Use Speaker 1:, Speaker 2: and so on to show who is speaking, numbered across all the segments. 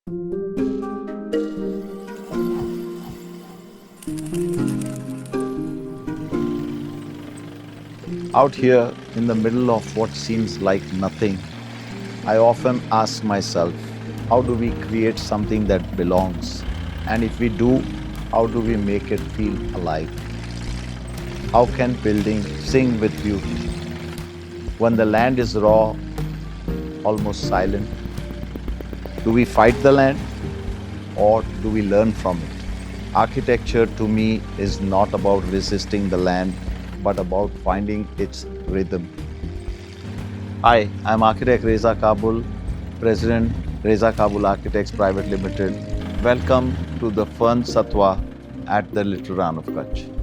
Speaker 1: Out here in the middle of what seems like nothing, I often ask myself, how do we create something that belongs? And if we do, how do we make it feel alive? How can building sing with beauty? When the land is raw, almost silent, do we fight the land or do we learn from it? Architecture to me is not about resisting the land, but about finding its rhythm. Hi, I'm architect Reza Kabul, President Reza Kabul Architects Private Limited. Welcome to the fun Satwa at the Little Rann of Kutch.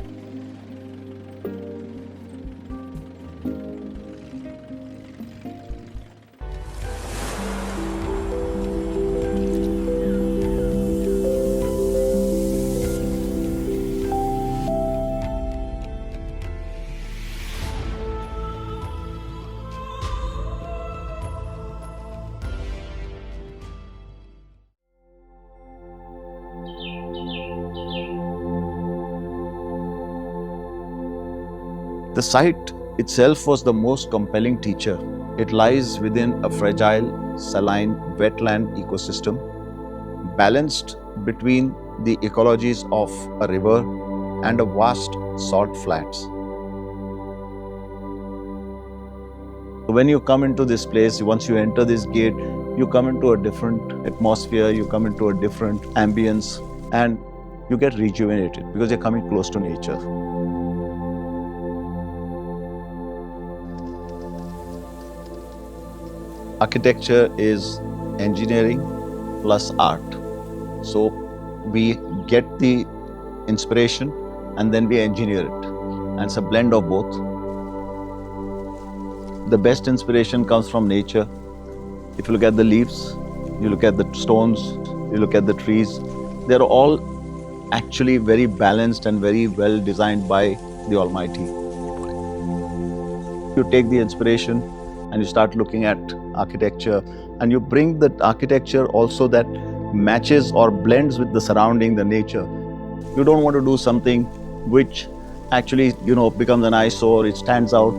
Speaker 1: The site itself was the most compelling teacher. It lies within a fragile, saline wetland ecosystem, balanced between the ecologies of a river and a vast salt flats. When you come into this place, once you enter this gate, you come into a different atmosphere, you come into a different ambience, and you get rejuvenated because you're coming close to nature. Architecture is engineering plus art. So we get the inspiration and then we engineer it. And it's a blend of both. The best inspiration comes from nature. If you look at the leaves, you look at the stones, you look at the trees, they're all actually very balanced and very well designed by the Almighty. You take the inspiration and you start looking at architecture, and you bring that architecture also that matches or blends with the surrounding, the nature. You don't want to do something which actually, becomes an eyesore, it stands out.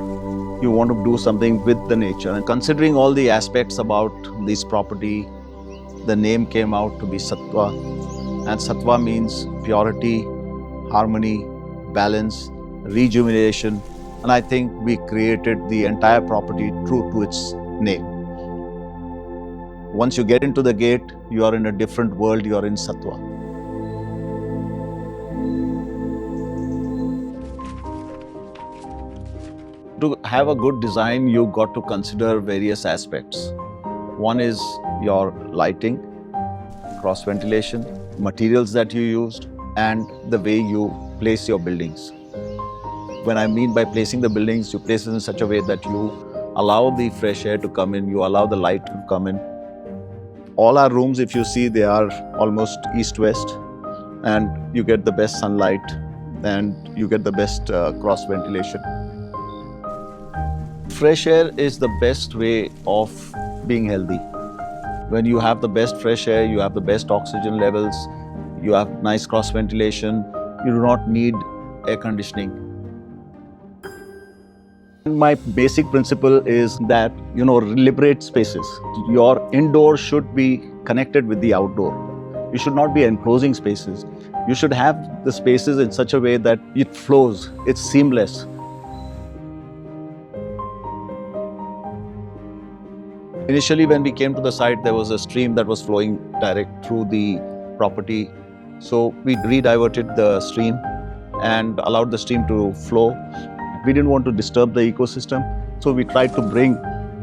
Speaker 1: You want to do something with the nature. And considering all the aspects about this property, the name came out to be Satwa. And Satwa means purity, harmony, balance, rejuvenation. And I think we created the entire property true to its name. Once you get into the gate, you are in a different world, you are in Satwa. To have a good design, you got to consider various aspects. One is your lighting, cross ventilation, materials that you used, and the way you place your buildings. When I mean by placing the buildings, you place it in such a way that you allow the fresh air to come in, you allow the light to come in. All our rooms, if you see, they are almost east-west, and you get the best sunlight and you get the best cross ventilation. Fresh air is the best way of being healthy. When you have the best fresh air, you have the best oxygen levels, you have nice cross ventilation, you do not need air conditioning. My basic principle is that, liberate spaces. Your indoor should be connected with the outdoor. You should not be enclosing spaces. You should have the spaces in such a way that it flows, it's seamless. Initially, when we came to the site, there was a stream that was flowing direct through the property. So we rediverted the stream and allowed the stream to flow. We didn't want to disturb the ecosystem, so we tried to bring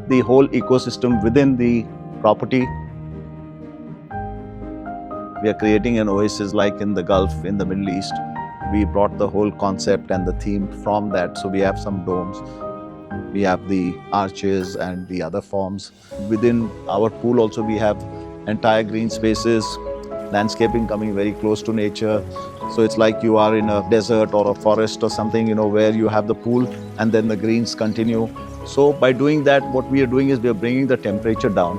Speaker 1: the whole ecosystem within the property. We are creating an oasis like in the Gulf, in the Middle East. We brought the whole concept and the theme from that, so we have some domes. We have the arches and the other forms. Within our pool also we have entire green spaces, landscaping coming very close to nature. So it's like you are in a desert or a forest or something, where you have the pool and then the greens continue. So by doing that, what we are doing is we are bringing the temperature down.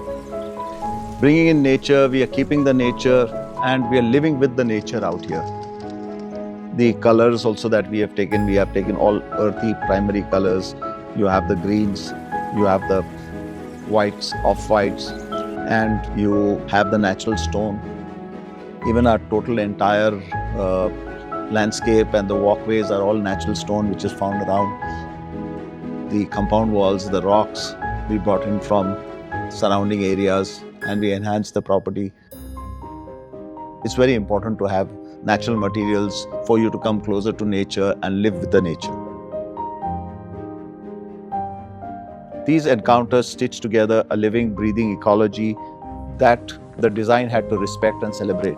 Speaker 1: bringing in nature, we are keeping the nature, and we are living with the nature out here. The colors also that we have taken all earthy primary colors. You have the greens, you have the whites, off-whites, and you have the natural stone. Even our total entire landscape and the walkways are all natural stone which is found around. The compound walls, the rocks we brought in from surrounding areas, and we enhanced the property. It's very important to have natural materials for you to come closer to nature and live with the nature. These encounters stitch together a living, breathing ecology that the design had to respect and celebrate.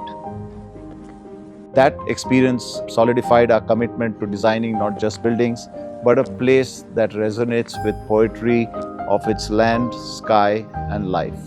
Speaker 1: That experience solidified our commitment to designing not just buildings, but a place that resonates with poetry of its land, sky, and life.